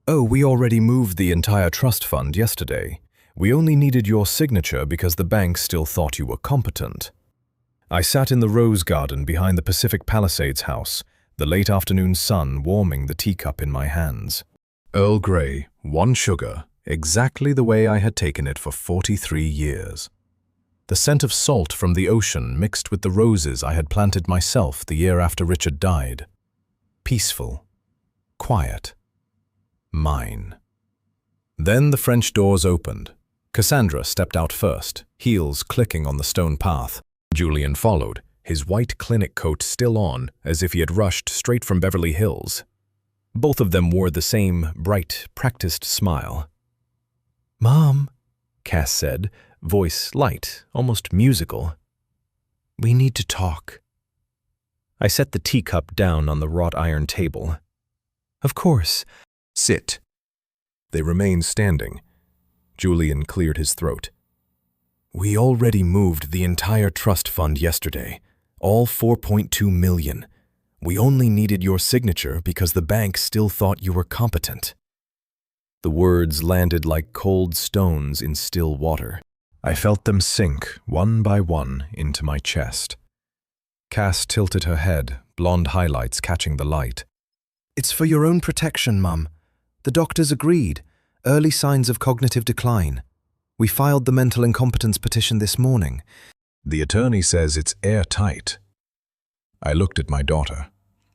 Oh, we already moved the entire trust fund yesterday. We only needed your signature because the bank still thought you were competent. I sat in the rose garden behind the Pacific Palisades house, the late afternoon sun warming the teacup in my hands. Earl Grey, 1 sugar, exactly the way I had taken it for 43 years. The scent of salt from the ocean mixed with the roses I had planted myself the year after Richard died. Peaceful. Quiet. Mine. Then the French doors opened. Cassandra stepped out first, heels clicking on the stone path. Julian followed, his white clinic coat still on, as if he had rushed straight from Beverly Hills. Both of them wore the same bright, practiced smile. "Mom," Cass said, voice light, almost musical. "We need to talk." I set the teacup down on the wrought iron table. "Of course." "Sit." They remained standing. Julian cleared his throat. "We already moved the entire trust fund yesterday, all $4.2 million. We only needed your signature because the bank still thought you were competent." The words landed like cold stones in still water. I felt them sink, one by one, into my chest. Cass tilted her head, blonde highlights catching the light. "It's for your own protection, Mum. The doctors agreed. Early signs of cognitive decline. We filed the mental incompetence petition this morning." "The attorney says it's airtight." I looked at my daughter.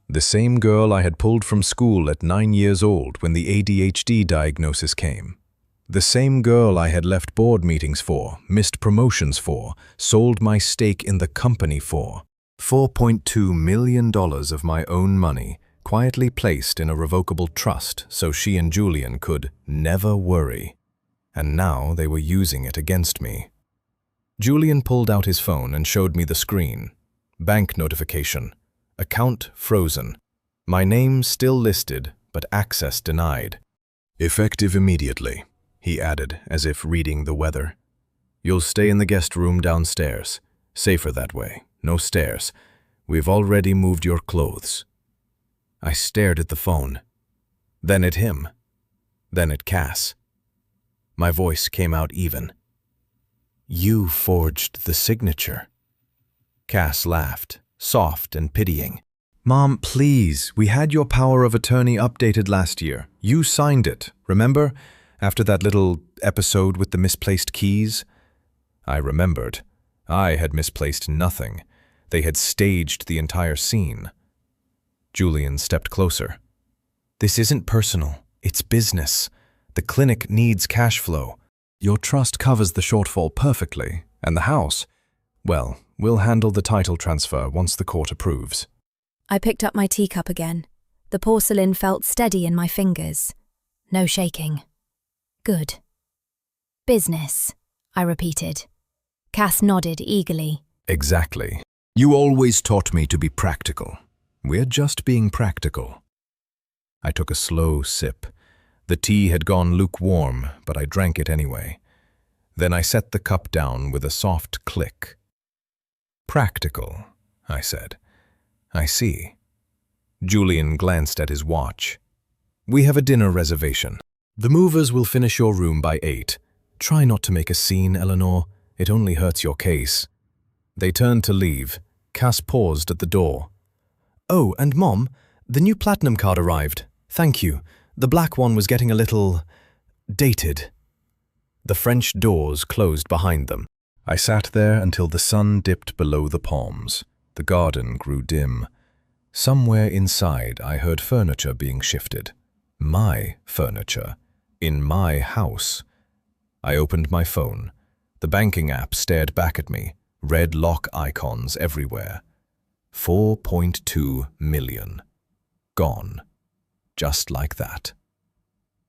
The same girl I had pulled from school at 9 years old when the ADHD diagnosis came. The same girl I had left board meetings for, missed promotions for, sold my stake in the company for. $4.2 million of my own money, quietly placed in a revocable trust so she and Julian could never worry. And now they were using it against me. Julian pulled out his phone and showed me the screen. Bank notification. Account frozen. My name still listed, but access denied. "Effective immediately," he added, as if reading the weather. "You'll stay in the guest room downstairs. Safer that way. No stairs. We've already moved your clothes." I stared at the phone. Then at him. Then at Cass. My voice came out even. "You forged the signature." Cass laughed, soft and pitying. "Mom, please, we had your power of attorney updated last year. You signed it, remember? After that little episode with the misplaced keys?" I remembered. I had misplaced nothing. They had staged the entire scene. Julian stepped closer. "This isn't personal. It's business. The clinic needs cash flow. Your trust covers the shortfall perfectly, and the house, well, we'll handle the title transfer once the court approves." I picked up my teacup again. The porcelain felt steady in my fingers. No shaking. "Good." "Business," I repeated. Cass nodded eagerly. "Exactly. You always taught me to be practical. We're just being practical." I took a slow sip. The tea had gone lukewarm, but I drank it anyway. Then I set the cup down with a soft click. "Practical," I said. "I see." Julian glanced at his watch. "We have a dinner reservation. The movers will finish your room by 8. Try not to make a scene, Eleanor. It only hurts your case." They turned to leave. Cass paused at the door. "Oh, and Mom, the new platinum card arrived. Thank you. The black one was getting a little dated." The French doors closed behind them. I sat there until the sun dipped below the palms. The garden grew dim. Somewhere inside I heard furniture being shifted. My furniture. In my house. I opened my phone. The banking app stared back at me, red lock icons everywhere. 4.2 million. Gone. Just like that.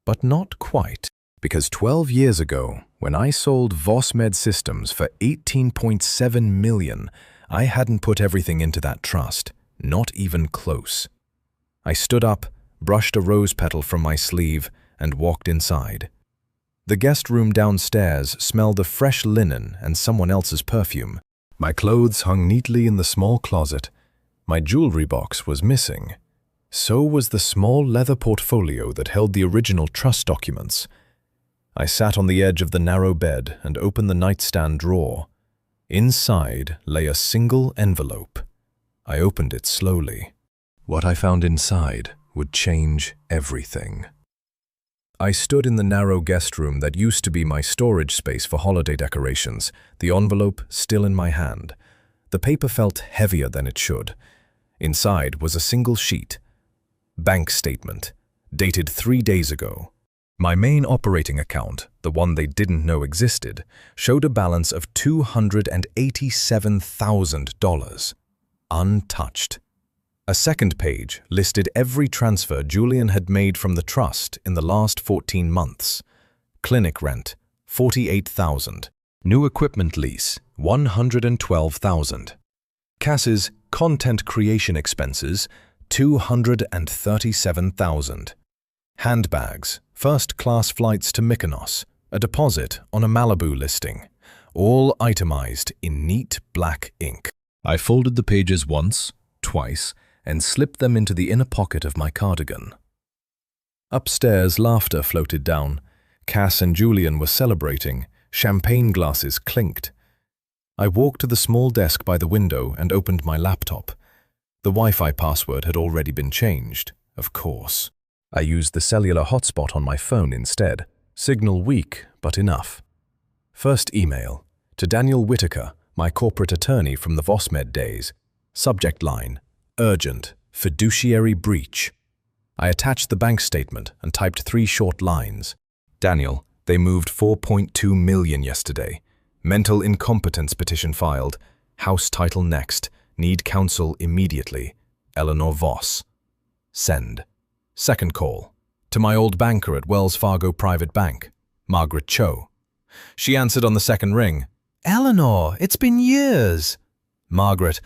But not quite, because 12 years ago, when I sold Vosmed Systems for 18.7 million, I hadn't put everything into that trust, not even close. I stood up, brushed a rose petal from my sleeve, and walked inside. The guest room downstairs smelled of fresh linen and someone else's perfume. My clothes hung neatly in the small closet. My jewelry box was missing. So was the small leather portfolio that held the original trust documents. I sat on the edge of the narrow bed and opened the nightstand drawer. Inside lay a single envelope. I opened it slowly. What I found inside would change everything. I stood in the narrow guest room that used to be my storage space for holiday decorations, the envelope still in my hand. The paper felt heavier than it should. Inside was a single sheet. Bank statement, dated 3 days ago. My main operating account, the one they didn't know existed, showed a balance of $287,000, untouched. A second page listed every transfer Julian had made from the trust in the last 14 months. Clinic rent, $48,000. New equipment lease, $112,000. Cass's content creation expenses, $237,000. Handbags, first-class flights to Mykonos, a deposit on a Malibu listing, all itemized in neat black ink. I folded the pages once, twice, and slipped them into the inner pocket of my cardigan. Upstairs, laughter floated down. Cass and Julian were celebrating. Champagne glasses clinked. I walked to the small desk by the window and opened my laptop. The Wi-Fi password had already been changed, of course. I used the cellular hotspot on my phone instead. Signal weak, but enough. First email, to Daniel Whitaker, my corporate attorney from the Vosmed days. Subject line, urgent, fiduciary breach. I attached the bank statement and typed 3 short lines. Daniel, they moved $4.2 million yesterday. Mental incompetence petition filed. House title next. Need counsel immediately. Eleanor Voss. Send. Second call. To my old banker at Wells Fargo Private Bank, Margaret Cho. She answered on the second ring. Eleanor, it's been years. Margaret,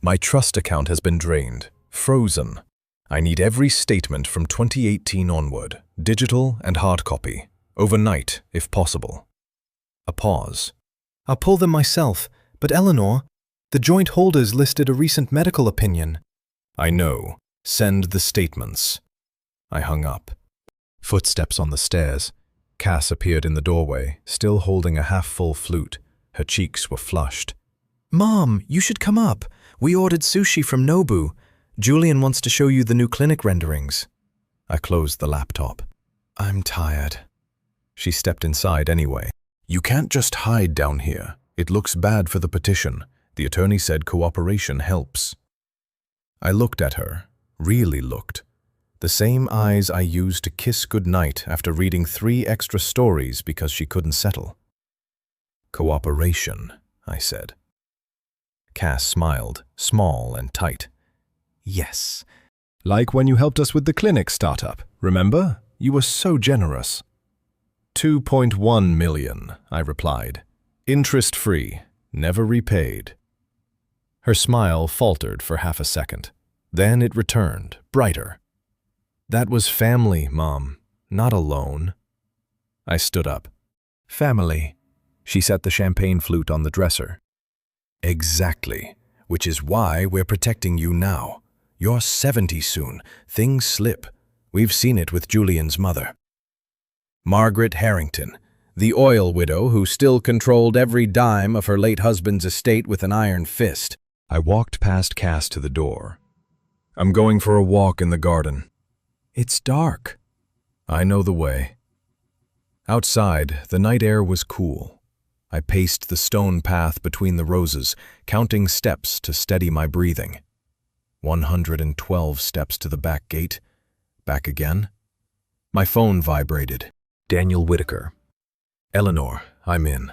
my trust account has been drained, frozen. I need every statement from 2018 onward, digital and hard copy, overnight if possible. A pause. I'll pull them myself, but Eleanor, the joint holders listed a recent medical opinion. I know. Send the statements. I hung up. Footsteps on the stairs. Cass appeared in the doorway, still holding a half-full flute. Her cheeks were flushed. Mom, you should come up. We ordered sushi from Nobu. Julian wants to show you the new clinic renderings. I closed the laptop. I'm tired. She stepped inside anyway. You can't just hide down here. It looks bad for the petition. The attorney said cooperation helps. I looked at her, really looked. The same eyes I used to kiss goodnight after reading 3 extra stories because she couldn't settle. Cooperation, I said. Cass smiled, small and tight. Yes. Like when you helped us with the clinic startup, remember? You were so generous. $2.1 million, I replied. Interest-free, never repaid. Her smile faltered for half a second. Then it returned, brighter. That was family, Mom, not a loan. I stood up. Family. She set the champagne flute on the dresser. Exactly, which is why we're protecting you now. You're 70 soon. Things slip. We've seen it with Julian's mother. Margaret Harrington, the oil widow who still controlled every dime of her late husband's estate with an iron fist. I walked past Cass to the door. I'm going for a walk in the garden. It's dark. I know the way. Outside, the night air was cool. I paced the stone path between the roses, counting steps to steady my breathing. 112 steps to the back gate. Back again. My phone vibrated. Daniel Whitaker. Eleanor, I'm in.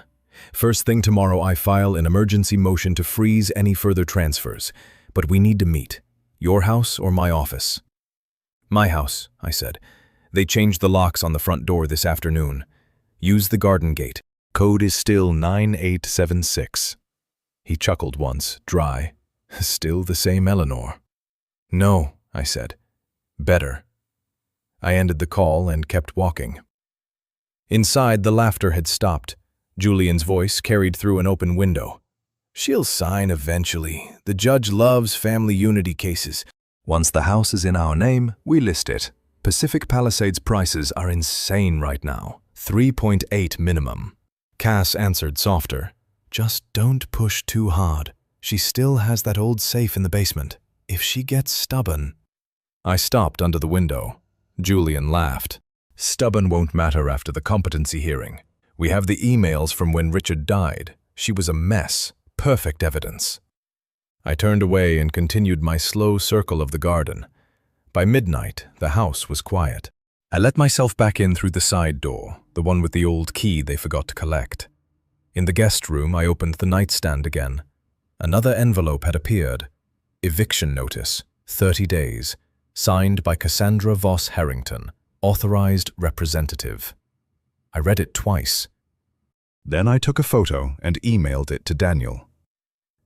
First thing tomorrow I file an emergency motion to freeze any further transfers, but we need to meet. Your house or my office? My house, I said. They changed the locks on the front door this afternoon. Use the garden gate. Code is still 9876. He chuckled once, dry. Still the same Eleanor. No, I said. Better. I ended the call and kept walking. Inside, the laughter had stopped. Julian's voice carried through an open window. She'll sign eventually. The judge loves family unity cases. Once the house is in our name, we list it. Pacific Palisades prices are insane right now. 3.8 minimum. Cass answered softer. Just don't push too hard. She still has that old safe in the basement. If she gets stubborn... I stopped under the window. Julian laughed. Stubborn won't matter after the competency hearing. We have the emails from when Richard died. She was a mess. Perfect evidence. I turned away and continued my slow circle of the garden. By midnight, the house was quiet. I let myself back in through the side door, the one with the old key they forgot to collect. In the guest room, I opened the nightstand again. Another envelope had appeared. Eviction notice, 30 days, signed by Cassandra Voss Harrington, authorized representative. I read it twice. Then I took a photo and emailed it to Daniel.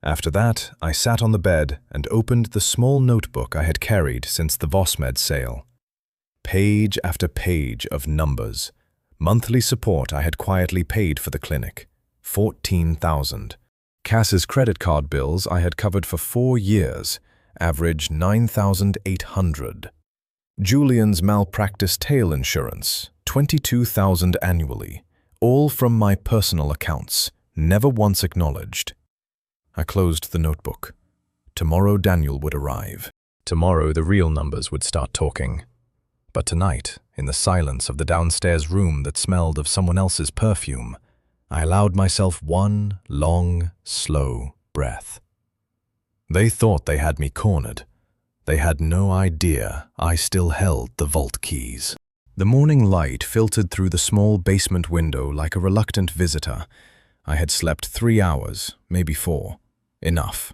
After that, I sat on the bed and opened the small notebook I had carried since the Vossmed sale. Page after page of numbers. Monthly support I had quietly paid for the clinic. 14,000. Cass's credit card bills I had covered for 4 years, average 9,800. Julian's malpractice tail insurance, 22,000 annually, all from my personal accounts, never once acknowledged. I closed the notebook. Tomorrow Daniel would arrive. Tomorrow the real numbers would start talking. But tonight, in the silence of the downstairs room that smelled of someone else's perfume, I allowed myself one long, slow breath. They thought they had me cornered. They had no idea I still held the vault keys. The morning light filtered through the small basement window like a reluctant visitor. I had slept 3 hours, maybe 4. Enough.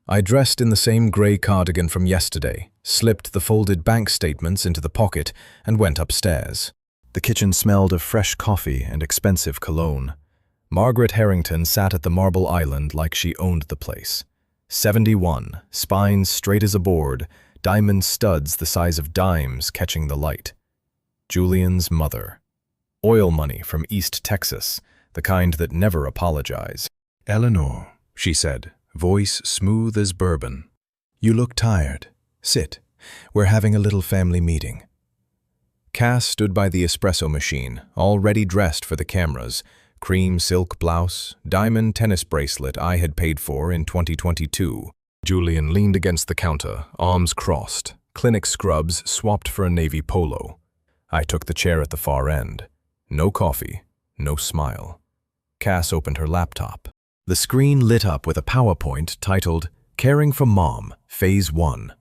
I dressed in the same grey cardigan from yesterday, slipped the folded bank statements into the pocket, and went upstairs. The kitchen smelled of fresh coffee and expensive cologne. Margaret Harrington sat at the marble island like she owned the place. 71, spines straight as a board, diamond studs the size of dimes catching the light. Julian's mother. Oil money from East Texas, the kind that never apologize. "Eleanor," she said, voice smooth as bourbon. "You look tired. Sit. We're having a little family meeting." Cass stood by the espresso machine, already dressed for the cameras, cream silk blouse, diamond tennis bracelet I had paid for in 2022. Julian leaned against the counter, arms crossed, clinic scrubs swapped for a navy polo. I took the chair at the far end. No coffee, no smile. Cass opened her laptop. The screen lit up with a PowerPoint titled, "Caring for Mom, Phase 1.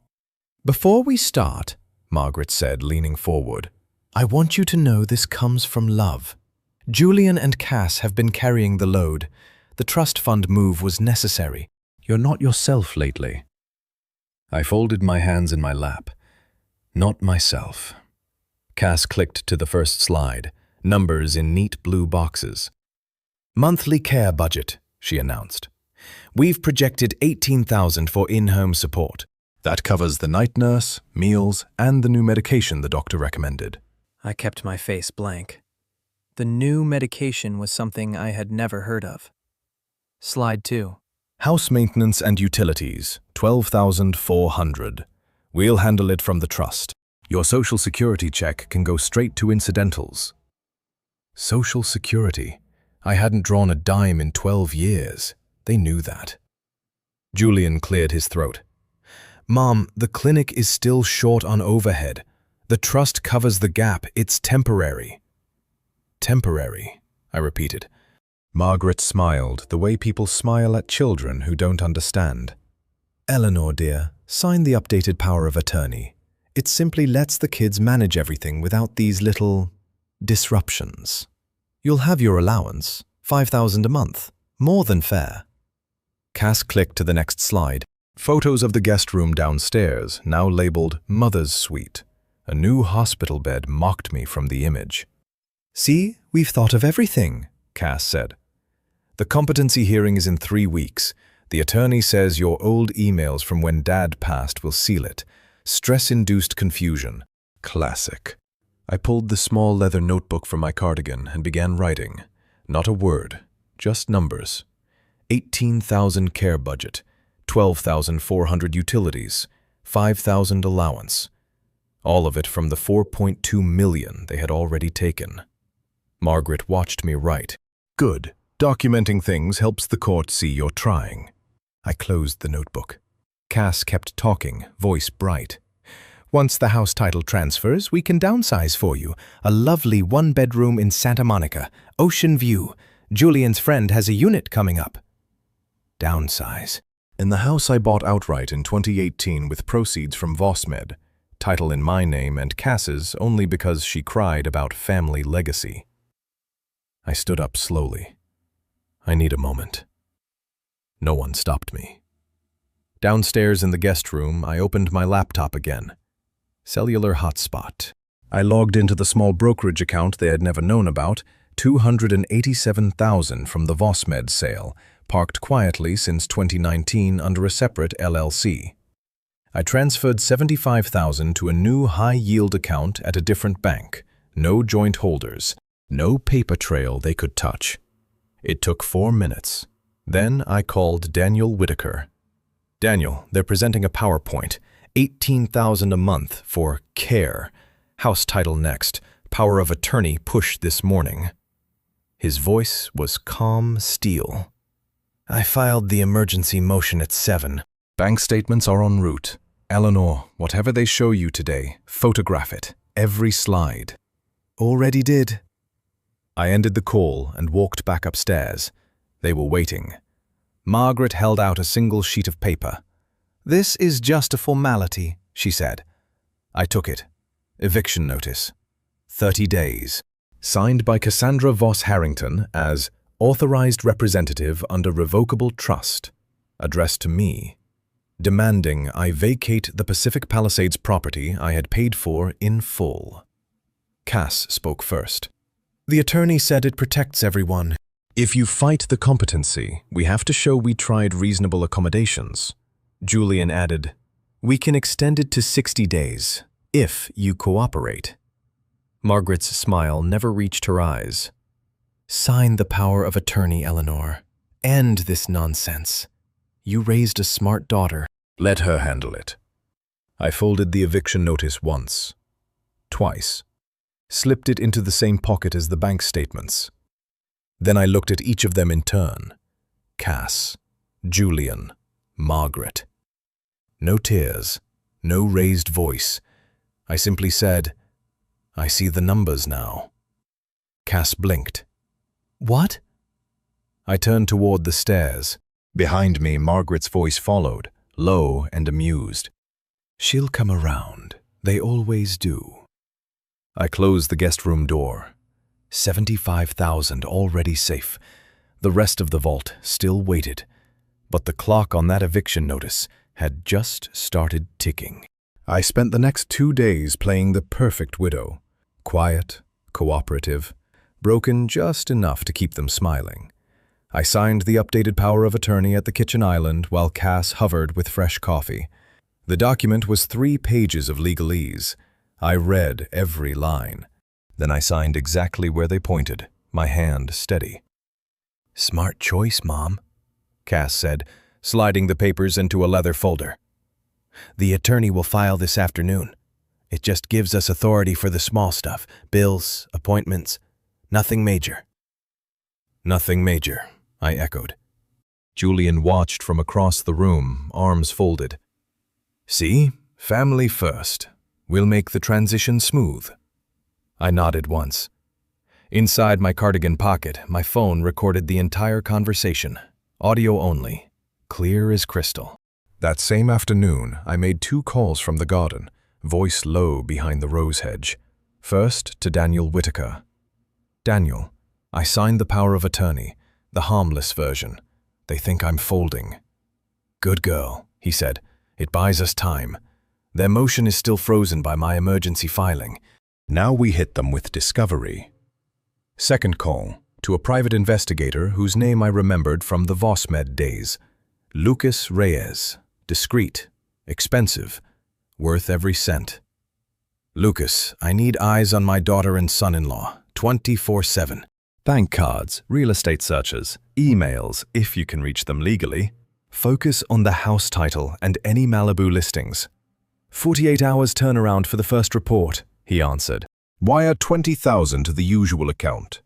"Before we start," Margaret said, leaning forward, "I want you to know this comes from love. Julian and Cass have been carrying the load. The trust fund move was necessary. You're not yourself lately." I folded my hands in my lap. Not myself. Cass clicked to the first slide, numbers in neat blue boxes. "Monthly care budget," she announced. "We've projected 18,000 for in-home support. That covers the night nurse, meals, and the new medication the doctor recommended." I kept my face blank. The new medication was something I had never heard of. Slide 2. House maintenance and utilities, 12,400. We'll handle it from the trust. Your social security check can go straight to incidentals. Social security? I hadn't drawn a dime in 12 years. They knew that. Julian cleared his throat. "Mom, the clinic is still short on overhead. The trust covers the gap. It's temporary." "Temporary," I repeated. Margaret smiled, the way people smile at children who don't understand. "Eleanor, dear, sign the updated power of attorney. It simply lets the kids manage everything without these little disruptions. You'll have your allowance, 5,000 a month, more than fair." Cass clicked to the next slide. Photos of the guest room downstairs, now labeled Mother's Suite. A new hospital bed mocked me from the image. "See, we've thought of everything," Cass said. "The competency hearing is in 3 weeks. The attorney says your old emails from when Dad passed will seal it. Stress-induced confusion." Classic. I pulled the small leather notebook from my cardigan and began writing. Not a word, just numbers. 18,000 care budget, 12,400 utilities, $5,000 allowance. All of it from the $4.2 million they had already taken. Margaret watched me write. Good. Documenting things helps the court see you're trying. I closed the notebook. Cass kept talking, voice bright. Once the house title transfers, we can downsize for you. A lovely one-bedroom in Santa Monica, ocean view. Julian's friend has a unit coming up. Downsize. In the house I bought outright in 2018 with proceeds from Vosmed, title in my name and Cass's only because she cried about family legacy. I stood up slowly. I need a moment. No one stopped me. Downstairs in the guest room, I opened my laptop again. Cellular hotspot. I logged into the small brokerage account they had never known about, $287,000 from the Vosmed sale, parked quietly since 2019 under a separate LLC. I transferred $75,000 to a new high-yield account at a different bank. No joint holders. No paper trail they could touch. It took 4 minutes. Then I called Daniel Whitaker. Daniel, they're presenting a PowerPoint. $18,000 a month for care. House title next. Power of attorney push this morning. His voice was calm steel. I filed the emergency motion at 7. Bank statements are en route. Eleanor, whatever they show you today, photograph it. Every slide. Already did. I ended the call and walked back upstairs. They were waiting. Margaret held out a single sheet of paper. This is just a formality, she said. I took it. Eviction notice. 30 days. Signed by Cassandra Voss Harrington as authorized representative under revocable trust. Addressed to me. Demanding I vacate the Pacific Palisades property I had paid for in full. Cass spoke first. The attorney said it protects everyone. If you fight the competency, we have to show we tried reasonable accommodations. Julian added, we can extend it to 60 days, if you cooperate. Margaret's smile never reached her eyes. Sign the power of attorney, Eleanor. End this nonsense. You raised a smart daughter. Let her handle it. I folded the eviction notice once. Twice. Slipped it into the same pocket as the bank statements. Then I looked at each of them in turn. Cass, Julian, Margaret. No tears, no raised voice. I simply said, I see the numbers now. Cass blinked. What? I turned toward the stairs. Behind me, Margaret's voice followed, low and amused. She'll come around. They always do. I closed the guest room door. $75,000 already safe. The rest of the vault still waited. But the clock on that eviction notice had just started ticking. I spent the next 2 days playing the perfect widow. Quiet, cooperative, broken just enough to keep them smiling. I signed the updated power of attorney at the kitchen island while Cass hovered with fresh coffee. The document was 3 pages of legalese. I read every line. Then I signed exactly where they pointed, my hand steady. Smart choice, Mom, Cass said, sliding the papers into a leather folder. The attorney will file this afternoon. It just gives us authority for the small stuff, bills, appointments, nothing major. Nothing major, I echoed. Julian watched from across the room, arms folded. See, family first. We'll make the transition smooth. I nodded once. Inside my cardigan pocket, my phone recorded the entire conversation, audio only, clear as crystal. That same afternoon, I made 2 calls from the garden, voice low behind the rose hedge. First to Daniel Whitaker. Daniel, I signed the power of attorney, the harmless version. They think I'm folding. Good girl, he said. It buys us time. Their motion is still frozen by my emergency filing. Now we hit them with discovery. Second call, to a private investigator whose name I remembered from the Vosmed days. Lucas Reyes. Discreet. Expensive. Worth every cent. Lucas, I need eyes on my daughter and son-in-law, 24/7. Bank cards, real estate searches, emails, if you can reach them legally. Focus on the house title and any Malibu listings. "48 hours turnaround for the first report," he answered. "Wire 20,000 to the usual account."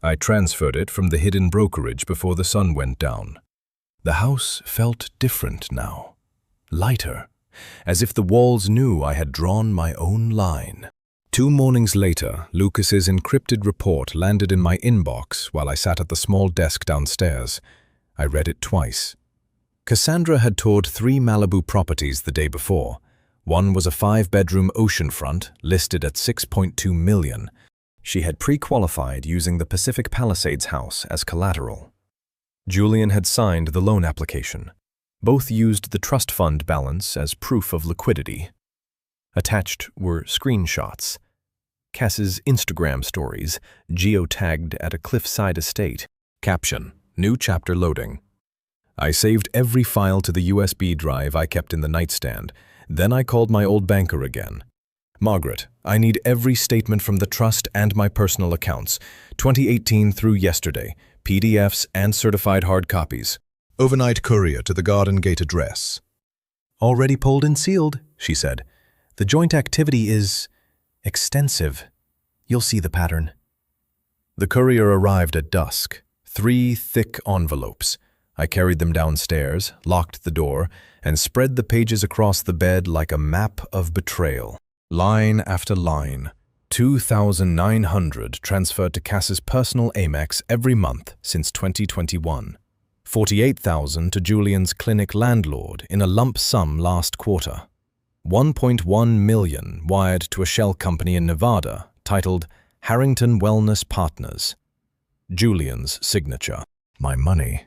I transferred it from the hidden brokerage before the sun went down. The house felt different now, lighter, as if the walls knew I had drawn my own line. 2 mornings later, Lucas's encrypted report landed in my inbox while I sat at the small desk downstairs. I read it twice. Cassandra had toured 3 Malibu properties the day before. One was a 5-bedroom oceanfront listed at $6.2 million. She had pre-qualified using the Pacific Palisades house as collateral. Julian had signed the loan application. Both used the trust fund balance as proof of liquidity. Attached were screenshots. Cass's Instagram stories, geotagged at a cliffside estate. Caption: "New chapter loading." I saved every file to the USB drive I kept in the nightstand. Then I called my old banker again. "Margaret, I need every statement from the trust and my personal accounts, 2018 through yesterday, PDFs and certified hard copies. Overnight courier to the Garden Gate address." "Already pulled and sealed," she said. "The joint activity is extensive. You'll see the pattern." The courier arrived at dusk. 3 thick envelopes. I carried them downstairs, locked the door, and spread the pages across the bed like a map of betrayal. Line after line. 2,900 transferred to Cass's personal Amex every month since 2021. 48,000 to Julian's clinic landlord in a lump sum last quarter. 1.1 million wired to a shell company in Nevada titled Harrington Wellness Partners. Julian's signature. My money.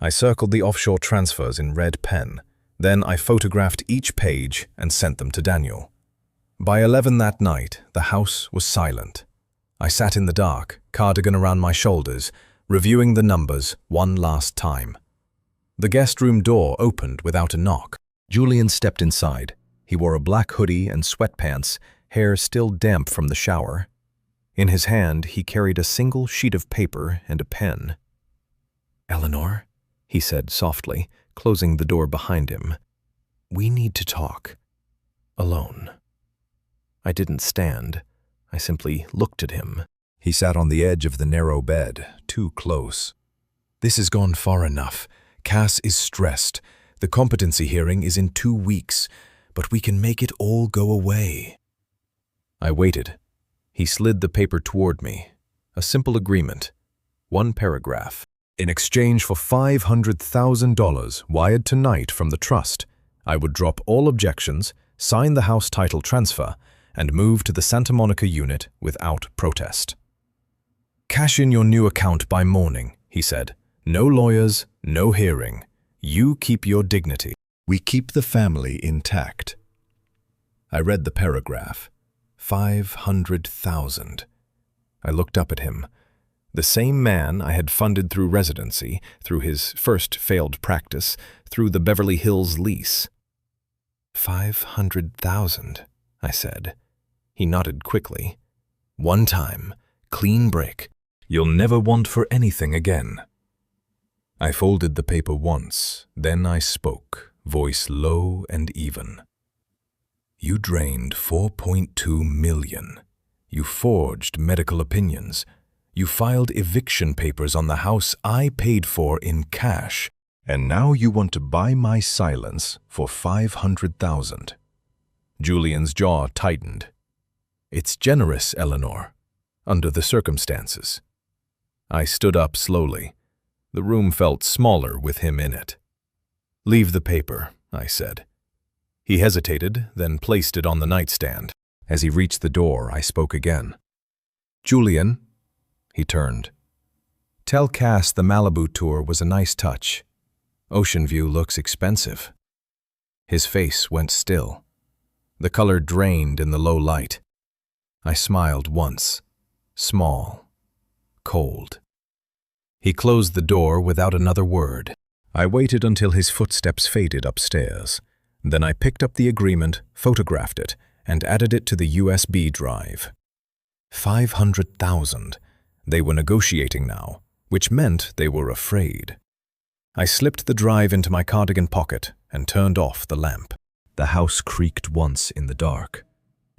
I circled the offshore transfers in red pen. Then I photographed each page and sent them to Daniel. By 11 that night, the house was silent. I sat in the dark, cardigan around my shoulders, reviewing the numbers one last time. The guest room door opened without a knock. Julian stepped inside. He wore a black hoodie and sweatpants, hair still damp from the shower. In his hand, he carried a single sheet of paper and a pen. "Eleanor," he said softly, closing the door behind him. "We need to talk. Alone." I didn't stand. I simply looked at him. He sat on the edge of the narrow bed, too close. "This has gone far enough. Cass is stressed. The competency hearing is in 2 weeks, but we can make it all go away." I waited. He slid the paper toward me. A simple agreement. 1 paragraph. "In exchange for $500,000 wired tonight from the trust, I would drop all objections, sign the house title transfer, and move to the Santa Monica unit without protest. Cash in your new account by morning," he said. "No lawyers, no hearing. You keep your dignity. We keep the family intact." I read the paragraph. 500,000. I looked up at him. The same man I had funded through residency, through his first failed practice, through the Beverly Hills lease. 500,000, I said. He nodded quickly. "One time, clean break. You'll never want for anything again." I folded the paper once, then I spoke, voice low and even. "You drained $4.2 million. You forged medical opinions. You filed eviction papers on the house I paid for in cash. And now you want to buy my silence for 500,000. Julian's jaw tightened. "It's generous, Eleanor, under the circumstances." I stood up slowly. The room felt smaller with him in it. "Leave the paper," I said. He hesitated, then placed it on the nightstand. As he reached the door, I spoke again. "Julian," he turned. "Tell Cass the Malibu tour was a nice touch. Ocean view looks expensive." His face went still. The color drained in the low light. I smiled once, small, cold. He closed the door without another word. I waited until his footsteps faded upstairs. Then I picked up the agreement, photographed it, and added it to the USB drive. 500,000. They were negotiating now, which meant they were afraid. I slipped the drive into my cardigan pocket and turned off the lamp. The house creaked once in the dark.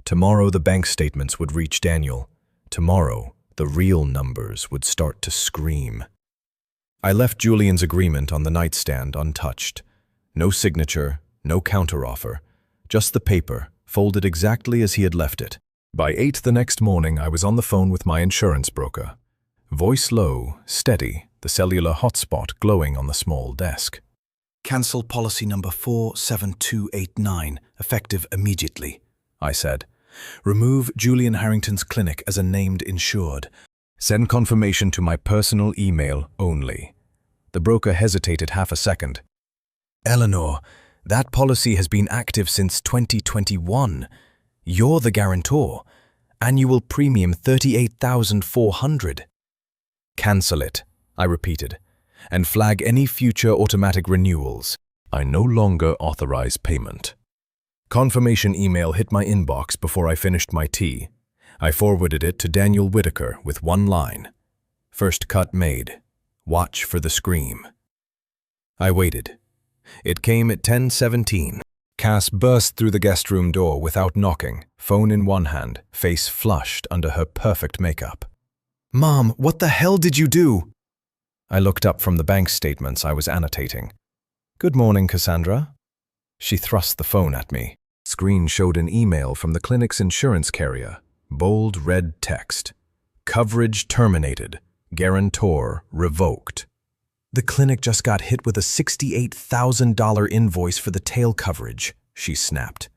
Tomorrow the bank statements would reach Daniel. Tomorrow the real numbers would start to scream. I left Julian's agreement on the nightstand untouched. No signature, no counteroffer, just the paper, folded exactly as he had left it. By 8 the next morning, I was on the phone with my insurance broker. Voice low, steady, the cellular hotspot glowing on the small desk. Cancel policy number 47289, effective immediately, I said. Remove Julian Harrington's clinic as a named insured. Send confirmation to my personal email only. The broker hesitated half a second. Eleanor, that policy has been active since 2021. You're the guarantor. Annual premium $38,400. Cancel it, I repeated, and flag any future automatic renewals. I no longer authorize payment. Confirmation email hit my inbox before I finished my tea. I forwarded it to Daniel Whitaker with one line. First cut made. Watch for the scream. I waited. It came at 10:17. Cass burst through the guest room door without knocking, phone in one hand, face flushed under her perfect makeup. Mom, what the hell did you do? I looked up from the bank statements I was annotating. Good morning, Cassandra. She thrust the phone at me. Screen showed an email from the clinic's insurance carrier. Bold red text. Coverage terminated. Guarantor revoked. The clinic just got hit with a $68,000 invoice for the tail coverage, she snapped.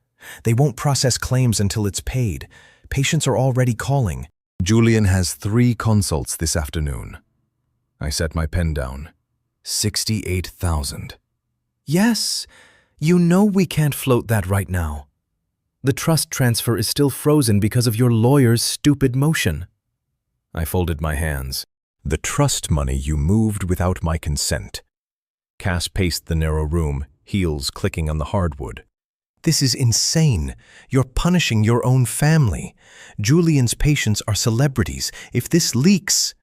They won't process claims until it's paid. Patients are already calling. Julian has 3 consults this afternoon. I set my pen down. 68,000. Yes, you know we can't float that right now. The trust transfer is still frozen because of your lawyer's stupid motion. I folded my hands. The trust money you moved without my consent. Cass paced the narrow room, heels clicking on the hardwood. This is insane. You're punishing your own family. Julian's patients are celebrities. If this leaks...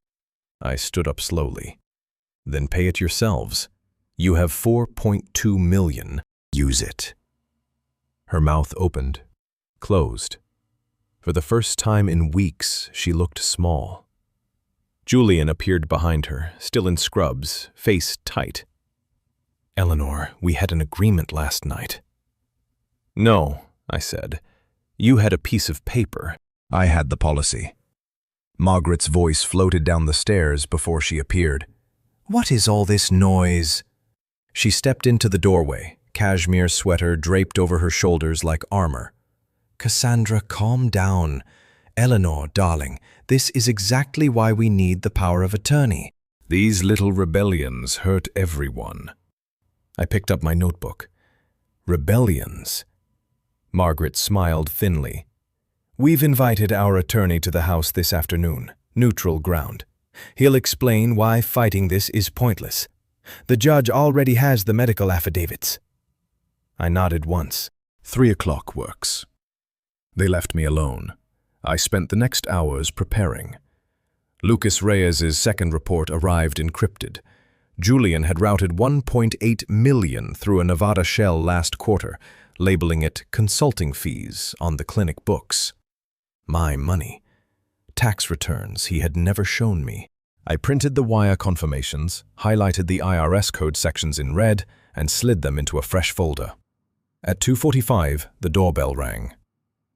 I stood up slowly. Then pay it yourselves. You have $4.2 million. Use it. Her mouth opened, closed. For the first time in weeks, she looked small. Julian appeared behind her, still in scrubs, face tight. Eleanor, we had an agreement last night. No, I said. You had a piece of paper. I had the policy. Margaret's voice floated down the stairs before she appeared. What is all this noise? She stepped into the doorway, cashmere sweater draped over her shoulders like armor. Cassandra, calm down. Eleanor, darling, this is exactly why we need the power of attorney. These little rebellions hurt everyone. I picked up my notebook. Rebellions. Margaret smiled thinly. We've invited our attorney to the house this afternoon, neutral ground. He'll explain why fighting this is pointless. The judge already has the medical affidavits. I nodded once. 3 o'clock works. They left me alone. I spent the next hours preparing. Lucas Reyes's second report arrived encrypted. Julian had routed $1.8 million through a Nevada shell last quarter, labeling it consulting fees on the clinic books. My money. Tax returns he had never shown me. I printed the wire confirmations, highlighted the IRS code sections in red, and slid them into a fresh folder. At 2:45, the doorbell rang.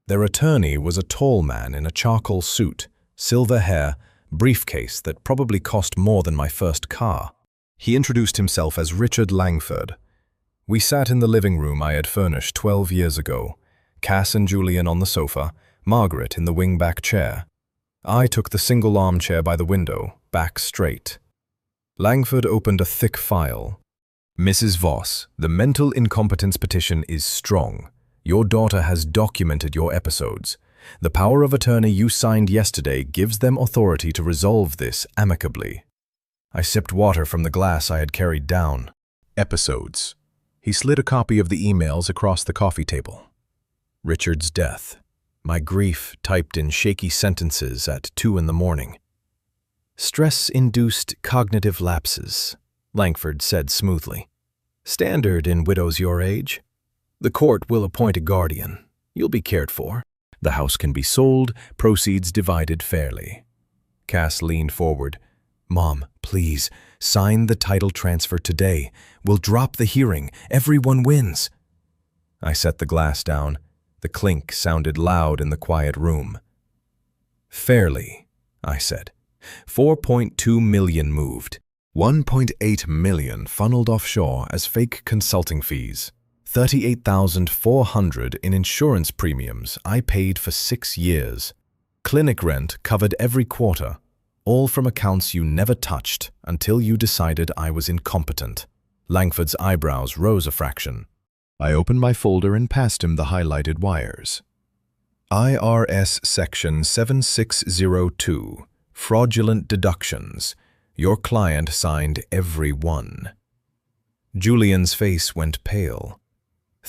Their attorney was a tall man in a charcoal suit, silver hair, briefcase that probably cost more than my first car. He introduced himself as Richard Langford. We sat in the living room I had furnished 12 years ago, Cass and Julian on the sofa, Margaret in the wing-back chair. I took the single armchair by the window, back straight. Langford opened a thick file. Mrs. Voss, the mental incompetence petition is strong. Your daughter has documented your episodes. The power of attorney you signed yesterday gives them authority to resolve this amicably. I sipped water from the glass I had carried down. Episodes. He slid a copy of the emails across the coffee table. Richard's death. My grief typed in shaky sentences at 2 in the morning. Stress-induced cognitive lapses, Langford said smoothly. Standard in widows your age. The court will appoint a guardian. You'll be cared for. The house can be sold, proceeds divided fairly. Cass leaned forward. Mom, please, sign the title transfer today. We'll drop the hearing. Everyone wins. I set the glass down. The clink sounded loud in the quiet room. Fairly, I said. 4.2 million moved. 1.8 million funneled offshore as fake consulting fees. 38,400 in insurance premiums I paid for 6 years. Clinic rent covered every quarter, all from accounts you never touched until you decided I was incompetent. Langford's eyebrows rose a fraction. I opened my folder and passed him the highlighted wires. IRS Section 7602, Fraudulent Deductions. Your client signed every one. Julian's face went pale.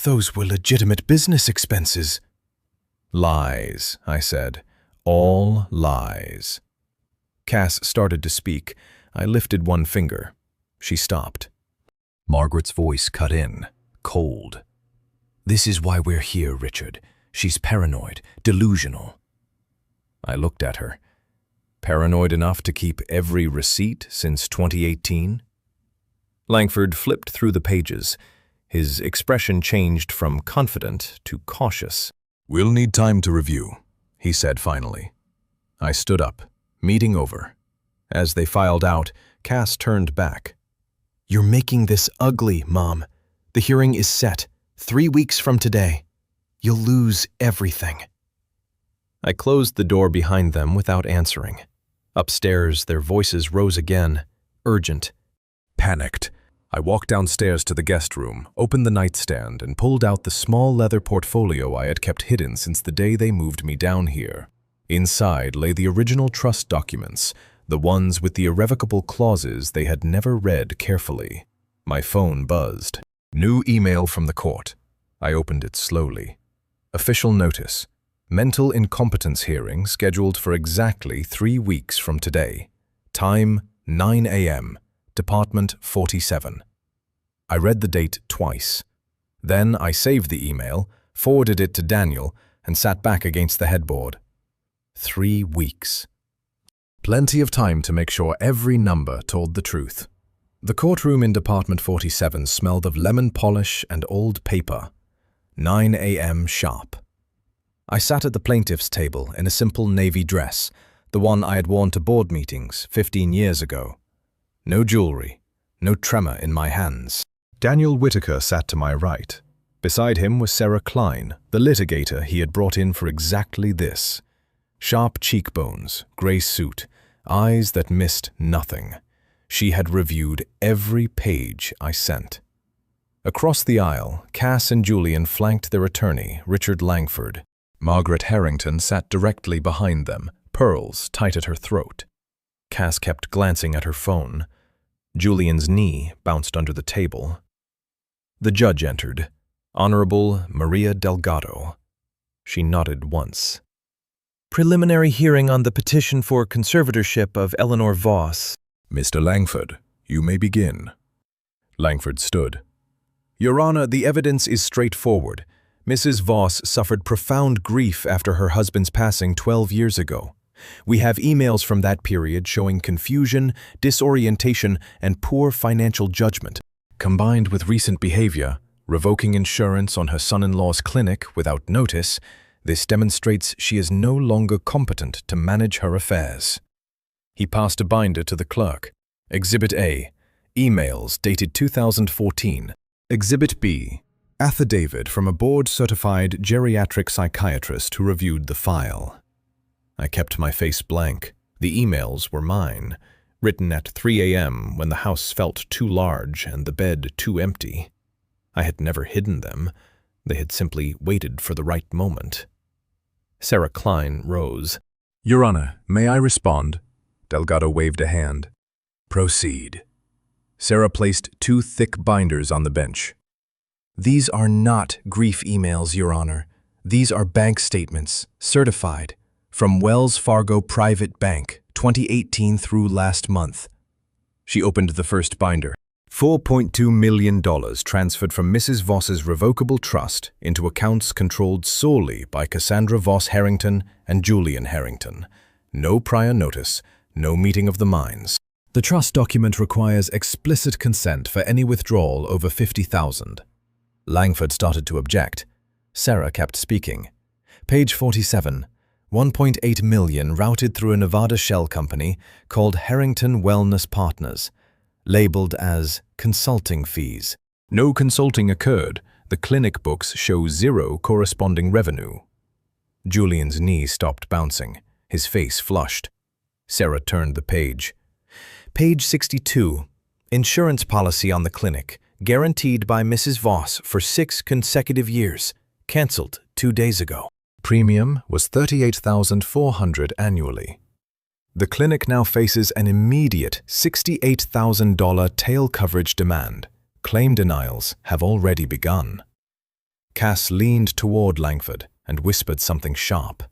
Those were legitimate business expenses. Lies, I said. All lies. Cass started to speak. I lifted one finger. She stopped. Margaret's voice cut in, cold. This is why we're here, Richard. She's paranoid, delusional. I looked at her. Paranoid enough to keep every receipt since 2018? Langford flipped through the pages. His expression changed from confident to cautious. We'll need time to review, he said finally. I stood up, meeting over. As they filed out, Cass turned back. You're making this ugly, Mom. The hearing is set, 3 weeks from today. You'll lose everything. I closed the door behind them without answering. Upstairs, their voices rose again, urgent. Panicked, I walked downstairs to the guest room, opened the nightstand, and pulled out the small leather portfolio I had kept hidden since the day they moved me down here. Inside lay the original trust documents, the ones with the irrevocable clauses they had never read carefully. My phone buzzed. New email from the court. I opened it slowly. Official notice. Mental incompetence hearing scheduled for exactly 3 weeks from today. Time 9 a.m. Department 47. I read the date twice. Then I saved the email, forwarded it to Daniel, and sat back against the headboard. 3 weeks. Plenty of time to make sure every number told the truth. The courtroom in Department 47 smelled of lemon polish and old paper. 9 a.m. sharp. I sat at the plaintiff's table in a simple navy dress, the one I had worn to board meetings 15 years ago. No jewelry, no tremor in my hands. Daniel Whitaker sat to my right. Beside him was Sarah Klein, the litigator he had brought in for exactly this. Sharp cheekbones, gray suit, eyes that missed nothing. She had reviewed every page I sent. Across the aisle, Cass and Julian flanked their attorney, Richard Langford. Margaret Harrington sat directly behind them, pearls tight at her throat. Cass kept glancing at her phone. Julian's knee bounced under the table. The judge entered, Honorable Maria Delgado. She nodded once. Preliminary hearing on the petition for conservatorship of Eleanor Voss. Mr. Langford, you may begin. Langford stood. Your Honor, the evidence is straightforward. Mrs. Voss suffered profound grief after her husband's passing 12 years ago. We have emails from that period showing confusion, disorientation, and poor financial judgment. Combined with recent behavior, revoking insurance on her son-in-law's clinic without notice, this demonstrates she is no longer competent to manage her affairs. He passed a binder to the clerk. Exhibit A, emails dated 2014. Exhibit B, affidavit from a board-certified geriatric psychiatrist who reviewed the file. I kept my face blank. The emails were mine, written at 3 a.m. when the house felt too large and the bed too empty. I had never hidden them. They had simply waited for the right moment. Sarah Klein rose. Your Honor, may I respond? Delgado waved a hand. Proceed. Sarah placed 2 thick binders on the bench. These are not grief emails, Your Honor. These are bank statements, certified, from Wells Fargo Private Bank, 2018 through last month. She opened the first binder. $4.2 million transferred from Mrs. Voss's revocable trust into accounts controlled solely by Cassandra Voss Harrington and Julian Harrington. No prior notice, no meeting of the minds. The trust document requires explicit consent for any withdrawal over $50,000. Langford started to object. Sarah kept speaking. Page 47. $1.8 million routed through a Nevada shell company called Harrington Wellness Partners, labeled as consulting fees. No consulting occurred. The clinic books show zero corresponding revenue. Julian's knee stopped bouncing. His face flushed. Sarah turned the page. Page 62. Insurance policy on the clinic, guaranteed by Mrs. Voss for 6 consecutive years, cancelled 2 days ago. Premium was $38,400 annually. The clinic now faces an immediate $68,000 tail coverage demand. Claim denials have already begun. Cass leaned toward Langford and whispered something sharp.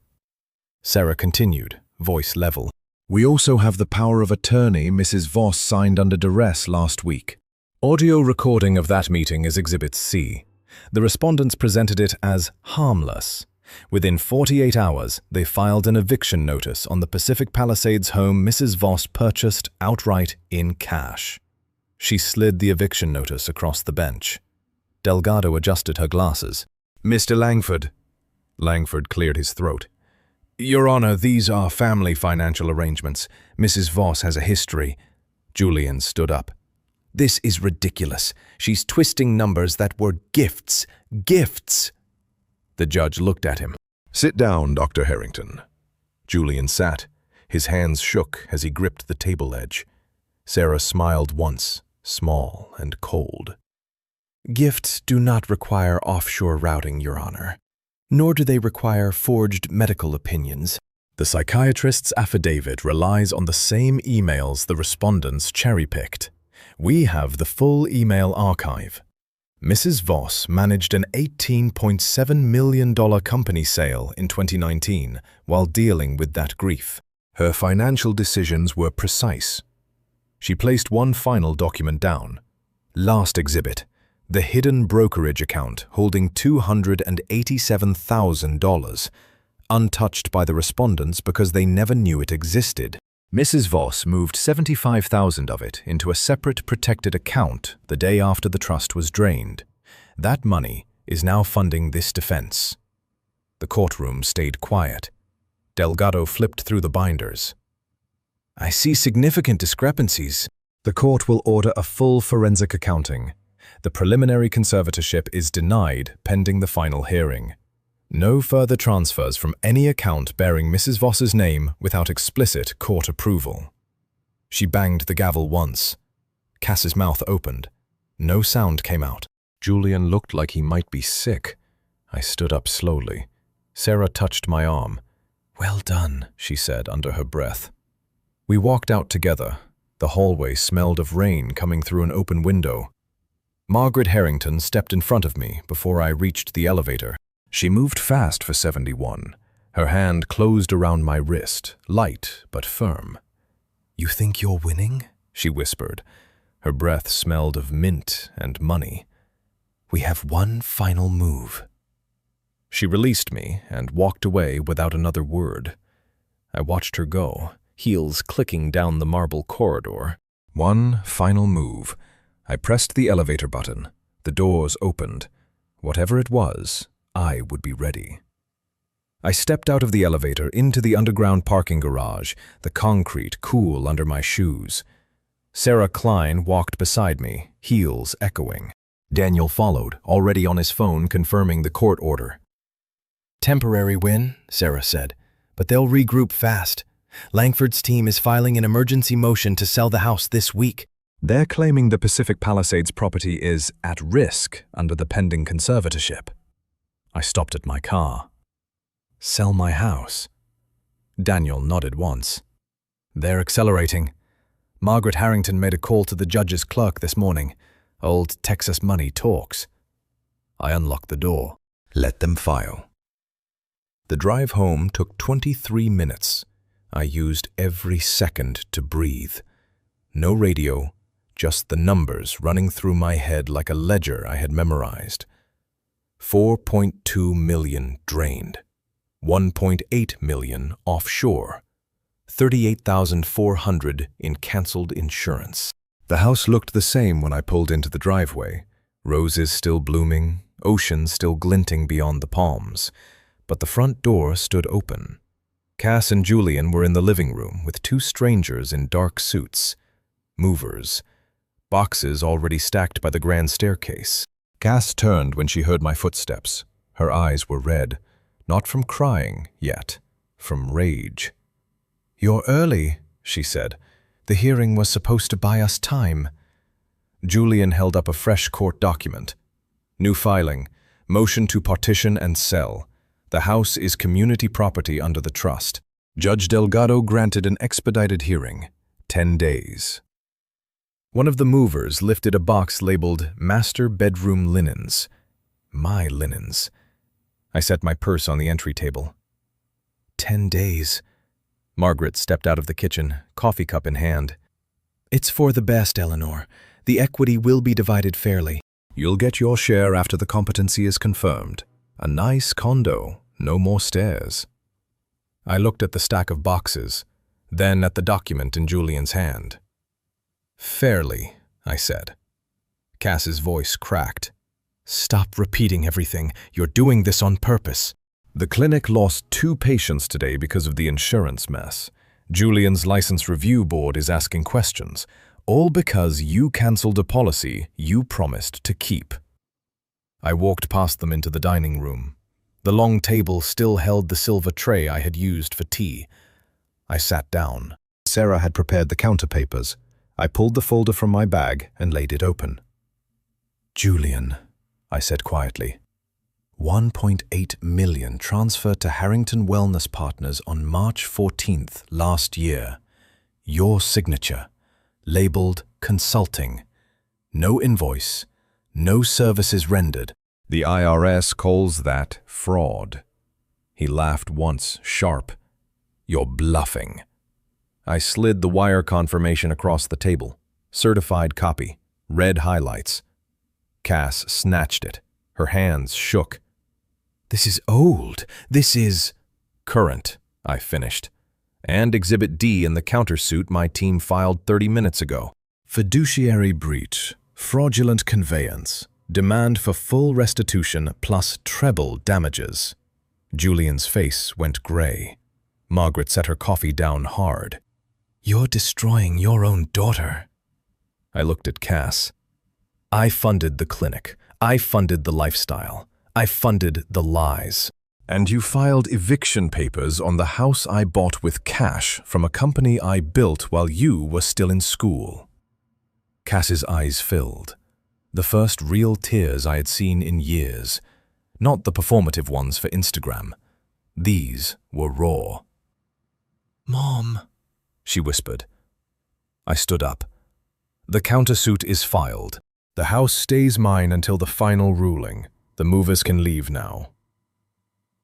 Sarah continued, voice level. We also have the power of attorney Mrs. Voss signed under duress last week. Audio recording of that meeting is Exhibit C. The respondents presented it as harmless. Within 48 hours, they filed an eviction notice on the Pacific Palisades home Mrs. Voss purchased outright in cash. She slid the eviction notice across the bench. Delgado adjusted her glasses. Mr. Langford. Langford cleared his throat. Your Honor, these are family financial arrangements. Mrs. Voss has a history. Julian stood up. This is ridiculous. She's twisting numbers that were gifts. Gifts! The judge looked at him. Sit down, Dr. Harrington. Julian sat. His hands shook as he gripped the table edge. Sarah smiled once, small and cold. Gifts do not require offshore routing, Your Honor. Nor do they require forged medical opinions. The psychiatrist's affidavit relies on the same emails the respondents cherry-picked. We have the full email archive. Mrs. Voss managed an $18.7 million company sale in 2019 while dealing with that grief. Her financial decisions were precise. She placed one final document down. Last exhibit. The hidden brokerage account holding $287,000, untouched by the respondents because they never knew it existed. Mrs. Voss moved $75,000 of it into a separate protected account the day after the trust was drained. That money is now funding this defense. The courtroom stayed quiet. Delgado flipped through the binders. I see significant discrepancies. The court will order a full forensic accounting. The preliminary conservatorship is denied pending the final hearing. No further transfers from any account bearing Mrs. Voss's name without explicit court approval. She banged the gavel once. Cass's mouth opened. No sound came out. Julian looked like he might be sick. I stood up slowly. Sarah touched my arm. Well done, she said under her breath. We walked out together. The hallway smelled of rain coming through an open window. Margaret Harrington stepped in front of me before I reached the elevator. She moved fast for 71. Her hand closed around my wrist, light but firm. You think you're winning? She whispered. Her breath smelled of mint and money. We have one final move. She released me and walked away without another word. I watched her go, heels clicking down the marble corridor. One final move. I pressed the elevator button. The doors opened. Whatever it was, I would be ready. I stepped out of the elevator into the underground parking garage, the concrete cool under my shoes. Sarah Klein walked beside me, heels echoing. Daniel followed, already on his phone confirming the court order. Temporary win, Sarah said, but they'll regroup fast. Langford's team is filing an emergency motion to sell the house this week. They're claiming the Pacific Palisades property is at risk under the pending conservatorship. I stopped at my car. Sell my house? Daniel nodded once. They're accelerating. Margaret Harrington made a call to the judge's clerk this morning. Old Texas money talks. I unlocked the door. Let them file. The drive home took 23 minutes. I used every second to breathe. No radio, just the numbers running through my head like a ledger I had memorized. 4.2 million drained, 1.8 million offshore, 38,400 in cancelled insurance. The house looked the same when I pulled into the driveway. Roses still blooming, ocean still glinting beyond the palms, but the front door stood open. Cass and Julian were in the living room with two strangers in dark suits. Movers. Boxes already stacked by the grand staircase. Cass turned when she heard my footsteps. Her eyes were red, not from crying yet, from rage. "You're early," she said. "The hearing was supposed to buy us time." Julian held up a fresh court document. "New filing. Motion to partition and sell. The house is community property under the trust. Judge Delgado granted an expedited hearing. 10 days. One of the movers lifted a box labeled Master Bedroom Linens. My linens. I set my purse on the entry table. 10 days. Margaret stepped out of the kitchen, coffee cup in hand. "It's for the best, Eleanor. The equity will be divided fairly. You'll get your share after the competency is confirmed. A nice condo, no more stairs." I looked at the stack of boxes, then at the document in Julian's hand. "Fairly," I said. Cass's voice cracked. "Stop repeating everything. You're doing this on purpose." The clinic lost 2 patients today because of the insurance mess. Julian's license review board is asking questions, all because you cancelled a policy you promised to keep. I walked past them into the dining room. The long table still held the silver tray I had used for tea. I sat down. Sarah had prepared the counter papers. I pulled the folder from my bag and laid it open. "Julian," I said quietly, 1.8 million transferred to Harrington Wellness Partners on March 14th last year. Your signature, labeled consulting. No invoice, no services rendered. The IRS calls that fraud. He laughed once, sharp. "You're bluffing." I slid the wire confirmation across the table. Certified copy, red highlights. Cass snatched it. Her hands shook. "This is old. This is..." "Current," I finished. "And Exhibit D in the countersuit my team filed 30 minutes ago. Fiduciary breach, fraudulent conveyance, demand for full restitution plus treble damages." Julian's face went gray. Margaret set her coffee down hard. "You're destroying your own daughter." I looked at Cass. I funded the clinic. I funded the lifestyle. I funded the lies. And you filed eviction papers on the house I bought with cash from a company I built while you were still in school. Cass's eyes filled. The first real tears I had seen in years. Not the performative ones for Instagram. These were raw. "Mom," she whispered. I stood up. "The countersuit is filed. The house stays mine until the final ruling. The movers can leave now."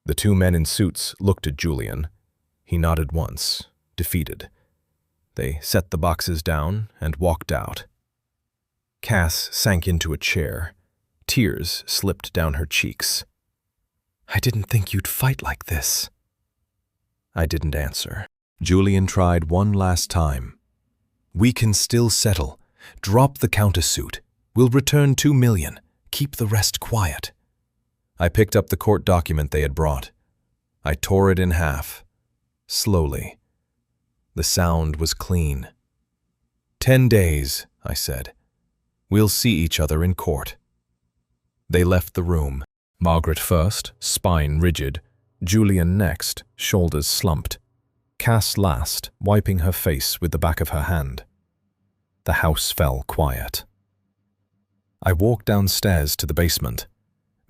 The 2 men in suits looked at Julian. He nodded once, defeated. They set the boxes down and walked out. Cass sank into a chair. Tears slipped down her cheeks. "I didn't think you'd fight like this." I didn't answer. Julian tried one last time. "We can still settle. Drop the countersuit. We'll return 2 million. Keep the rest quiet." I picked up the court document they had brought. I tore it in half, slowly. The sound was clean. 10 days, I said. We'll see each other in court. They left the room. Margaret first, spine rigid. Julian next, shoulders slumped. Cass last, wiping her face with the back of her hand. The house fell quiet. I walked downstairs to the basement.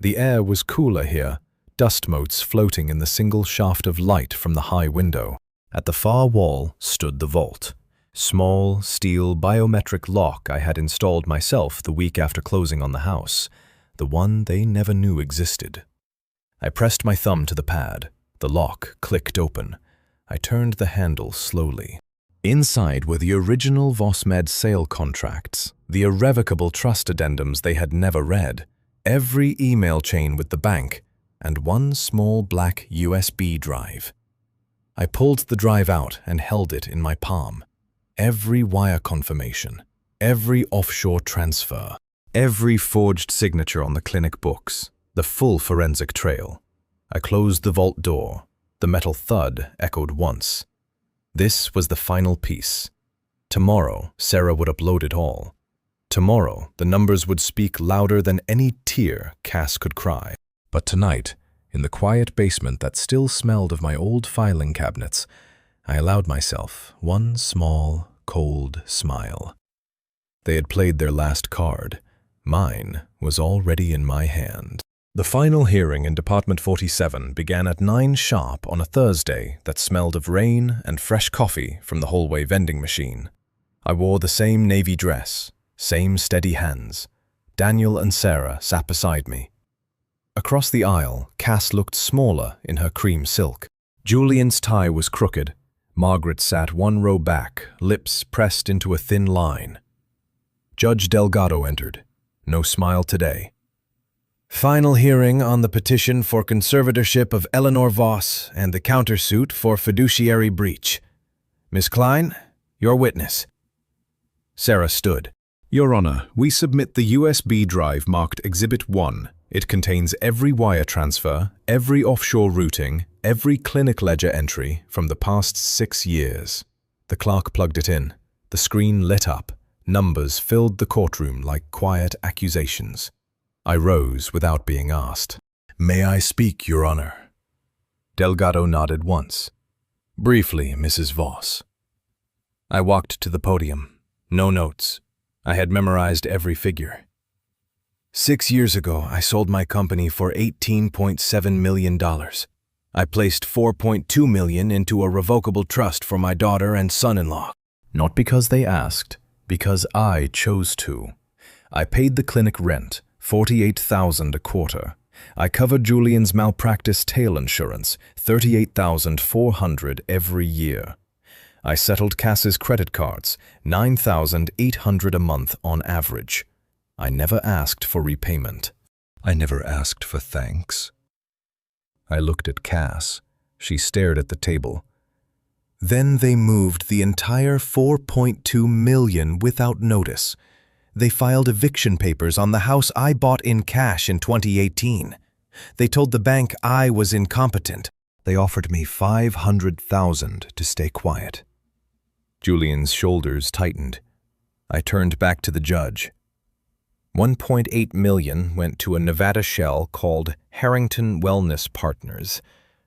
The air was cooler here, dust motes floating in the single shaft of light from the high window. At the far wall stood the vault. Small, steel, biometric lock I had installed myself the week after closing on the house, the one they never knew existed. I pressed my thumb to the pad. The lock clicked open. I turned the handle slowly. Inside were the original Vosmed sale contracts, the irrevocable trust addendums they had never read, every email chain with the bank, and one small black USB drive. I pulled the drive out and held it in my palm. Every wire confirmation, every offshore transfer, every forged signature on the clinic books, the full forensic trail. I closed the vault door. The metal thud echoed once. This was the final piece. Tomorrow, Sarah would upload it all. Tomorrow, the numbers would speak louder than any tear Cass could cry. But tonight, in the quiet basement that still smelled of my old filing cabinets, I allowed myself one small, cold smile. They had played their last card. Mine was already in my hand. The final hearing in Department 47 began at 9 sharp on a Thursday that smelled of rain and fresh coffee from the hallway vending machine. I wore the same navy dress, same steady hands. Daniel and Sarah sat beside me. Across the aisle, Cass looked smaller in her cream silk. Julian's tie was crooked. Margaret sat one row back, lips pressed into a thin line. Judge Delgado entered. No smile today. Final hearing on the petition for conservatorship of Eleanor Voss and the countersuit for fiduciary breach. Miss Klein, your witness. Sarah stood. Your Honor, we submit the USB drive marked Exhibit 1. It contains every wire transfer, every offshore routing, every clinic ledger entry from the past 6 years. The clerk plugged it in. The screen lit up. Numbers filled the courtroom like quiet accusations. I rose without being asked. May I speak, Your Honor? Delgado nodded once. Briefly, Mrs. Voss. I walked to the podium. No notes. I had memorized every figure. 6 years ago, I sold my company for $18.7 million. I placed $4.2 million into a revocable trust for my daughter and son-in-law. Not because they asked, because I chose to. I paid the clinic rent, $48,000 a quarter. I covered Julian's malpractice tail insurance, $38,400 every year. I settled Cass's credit cards, $9,800 a month on average. I never asked for repayment. I never asked for thanks. I looked at Cass. She stared at the table. Then they moved the entire $4.2 million without notice. They filed eviction papers on the house I bought in cash in 2018. They told the bank I was incompetent. They offered me $500,000 to stay quiet. Julian's shoulders tightened. I turned back to the judge. $1.8 million went to a Nevada shell called Harrington Wellness Partners.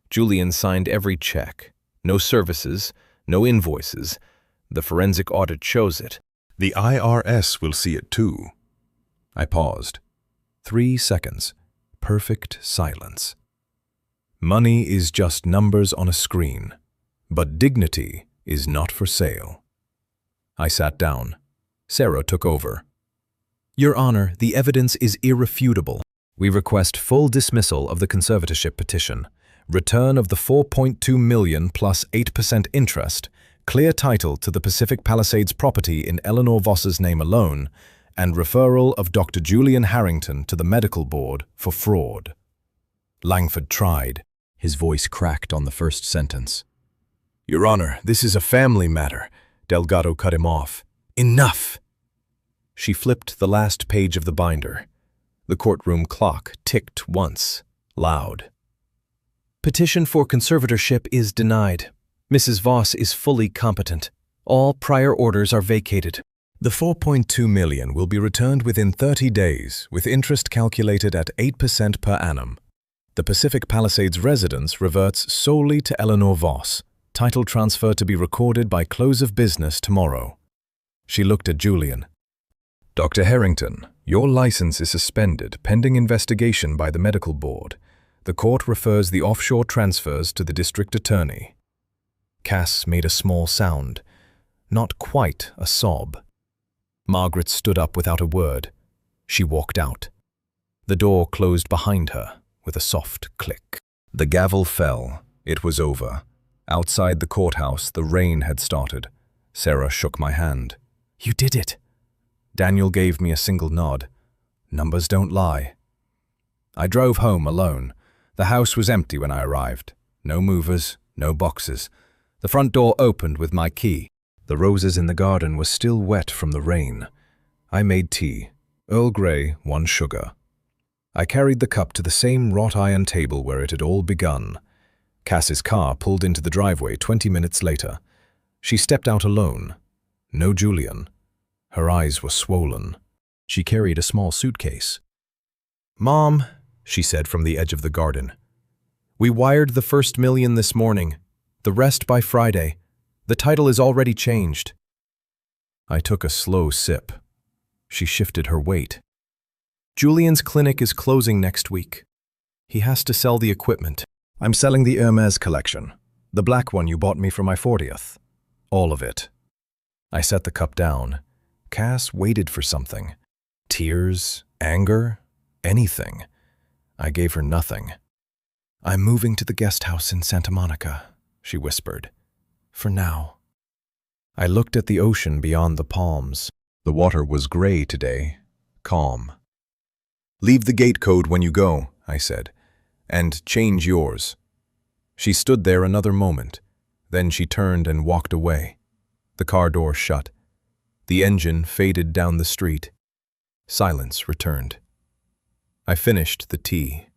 Julian signed every check. No services, no invoices. The forensic audit shows it. The IRS will see it too. I paused. 3 seconds. Perfect silence. Money is just numbers on a screen, but dignity is not for sale. I sat down. Sarah took over. Your Honor, the evidence is irrefutable. We request full dismissal of the conservatorship petition, return of the $4.2 million plus 8% interest, clear title to the Pacific Palisades property in Eleanor Voss's name alone, and referral of Dr. Julian Harrington to the medical board for fraud. Langford tried. His voice cracked on the first sentence. Your Honor, this is a family matter. Delgado cut him off. Enough! She flipped the last page of the binder. The courtroom clock ticked once, loud. Petition for conservatorship is denied. Mrs. Voss is fully competent. All prior orders are vacated. The $4.2 million will be returned within 30 days, with interest calculated at 8% per annum. The Pacific Palisades residence reverts solely to Eleanor Voss. Title transfer to be recorded by close of business tomorrow. She looked at Julian. Dr. Harrington, your license is suspended pending investigation by the medical board. The court refers the offshore transfers to the district attorney. Cass made a small sound, not quite a sob. Margaret stood up without a word. She walked out. The door closed behind her with a soft click. The gavel fell. It was over. Outside the courthouse, the rain had started. Sarah shook my hand. You did it. Daniel gave me a single nod. Numbers don't lie. I drove home alone. The house was empty when I arrived. No movers, no boxes. The front door opened with my key. The roses in the garden were still wet from the rain. I made tea. Earl Grey, 1 sugar. I carried the cup to the same wrought iron table where it had all begun. Cass's car pulled into the driveway 20 minutes later. She stepped out alone. No Julian. Her eyes were swollen. She carried a small suitcase. "Mom," she said from the edge of the garden, "we wired the first $1 million this morning. The rest by Friday. The title is already changed." I took a slow sip. She shifted her weight. "Julian's clinic is closing next week. He has to sell the equipment. I'm selling the Hermes collection. The black one you bought me for my 40th. All of it." I set the cup down. Cass waited for something. Tears, anger, anything. I gave her nothing. "I'm moving to the guest house in Santa Monica," she whispered. "For now." I looked at the ocean beyond the palms. The water was gray today, calm. "Leave the gate code when you go," I said, "and change yours." She stood there another moment. Then she turned and walked away. The car door shut. The engine faded down the street. Silence returned. I finished the tea.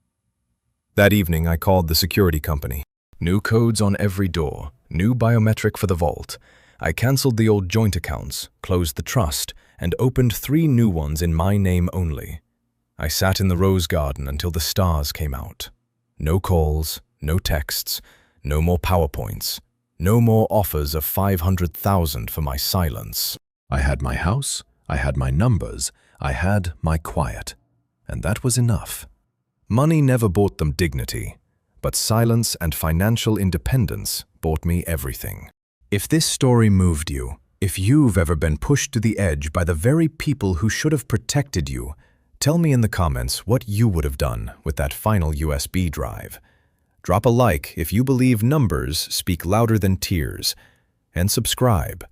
That evening I called the security company. New codes on every door, new biometric for the vault. I cancelled the old joint accounts, closed the trust, and opened 3 new ones in my name only. I sat in the rose garden until the stars came out. No calls, no texts, no more PowerPoints, no more offers of $500,000 for my silence. I had my house, I had my numbers, I had my quiet. And that was enough. Money never bought them dignity, but silence and financial independence bought me everything. If this story moved you, if you've ever been pushed to the edge by the very people who should have protected you, tell me in the comments what you would have done with that final USB drive. Drop a like if you believe numbers speak louder than tears, and subscribe.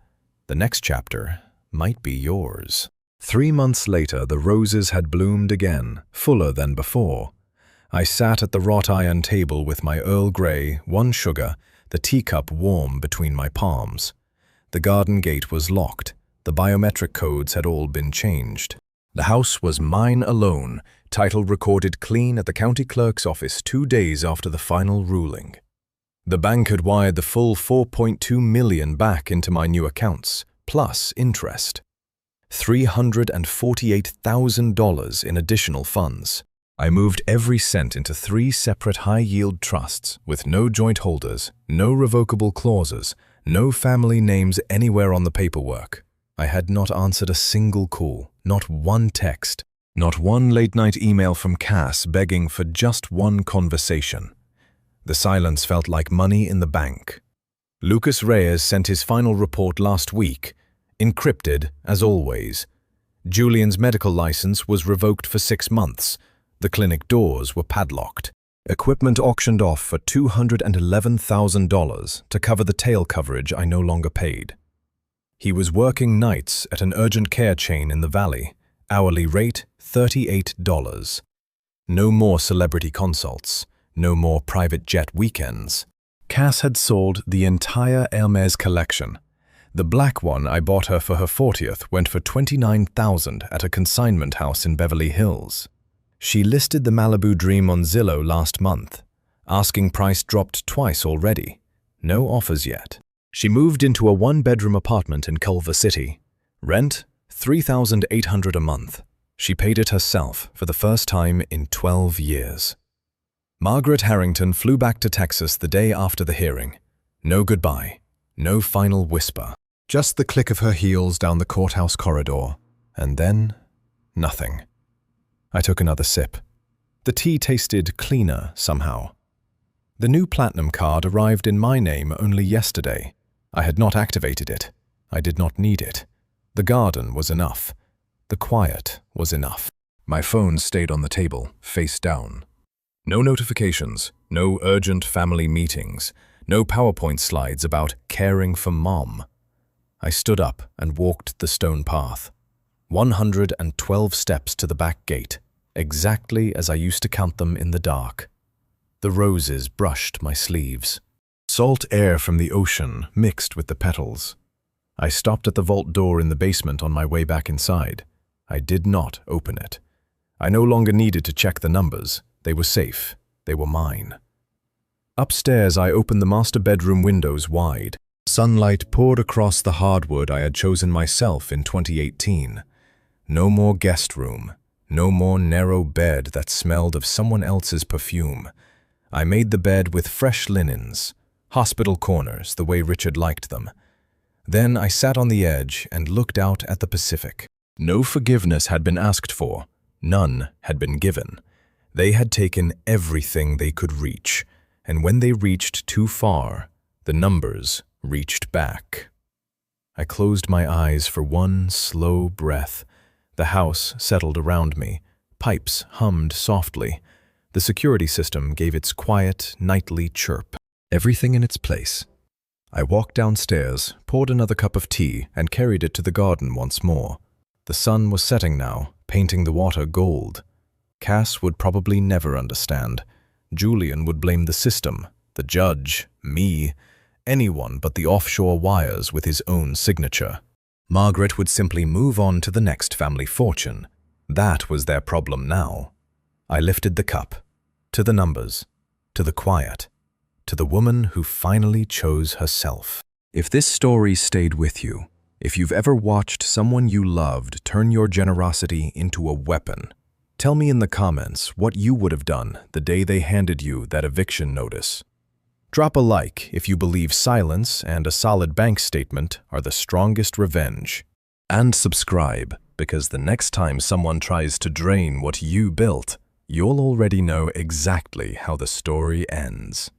The next chapter might be yours. 3 months later, the roses had bloomed again, fuller than before. I sat at the wrought iron table with my Earl Grey, 1 sugar, the teacup warm between my palms. The garden gate was locked. The biometric codes had all been changed. The house was mine alone, title recorded clean at the county clerk's office 2 days after the final ruling. The bank had wired the full $4.2 million back into my new accounts, plus interest. $348,000 in additional funds. I moved every cent into 3 separate high-yield trusts with no joint holders, no revocable clauses, no family names anywhere on the paperwork. I had not answered a single call, not one text, not one late-night email from Cass begging for just one conversation. The silence felt like money in the bank. Lucas Reyes sent his final report last week, encrypted as always. Julian's medical license was revoked for 6 months. The clinic doors were padlocked. Equipment auctioned off for $211,000 to cover the tail coverage I no longer paid. He was working nights at an urgent care chain in the valley. Hourly rate, $38. No more celebrity consults. No more private jet weekends. Cass had sold the entire Hermes collection. The black one I bought her for her 40th went for $29,000 at a consignment house in Beverly Hills. She listed the Malibu Dream on Zillow last month. Asking price dropped twice already. No offers yet. She moved into a 1-bedroom apartment in Culver City. Rent, $3,800 a month. She paid it herself for the first time in 12 years. Margaret Harrington flew back to Texas the day after the hearing. No goodbye. No final whisper. Just the click of her heels down the courthouse corridor. And then, nothing. I took another sip. The tea tasted cleaner somehow. The new platinum card arrived in my name only yesterday. I had not activated it. I did not need it. The garden was enough. The quiet was enough. My phone stayed on the table, face down. No notifications, no urgent family meetings, no PowerPoint slides about caring for Mom. I stood up and walked the stone path. 112 steps to the back gate, exactly as I used to count them in the dark. The roses brushed my sleeves. Salt air from the ocean mixed with the petals. I stopped at the vault door in the basement on my way back inside. I did not open it. I no longer needed to check the numbers. They were safe. They were mine. Upstairs, I opened the master bedroom windows wide. Sunlight poured across the hardwood I had chosen myself in 2018. No more guest room. No more narrow bed that smelled of someone else's perfume. I made the bed with fresh linens, hospital corners, the way Richard liked them. Then I sat on the edge and looked out at the Pacific. No forgiveness had been asked for. None had been given. They had taken everything they could reach, and when they reached too far, the numbers reached back. I closed my eyes for one slow breath. The house settled around me. Pipes hummed softly. The security system gave its quiet, nightly chirp. Everything in its place. I walked downstairs, poured another cup of tea, and carried it to the garden once more. The sun was setting now, painting the water gold. Cass would probably never understand. Julian would blame the system, the judge, me, anyone but the offshore wires with his own signature. Margaret would simply move on to the next family fortune. That was their problem now. I lifted the cup. To the numbers. To the quiet. To the woman who finally chose herself. If this story stayed with you, if you've ever watched someone you loved turn your generosity into a weapon, tell me in the comments what you would have done the day they handed you that eviction notice. Drop a like if you believe silence and a solid bank statement are the strongest revenge. And subscribe, because the next time someone tries to drain what you built, you'll already know exactly how the story ends.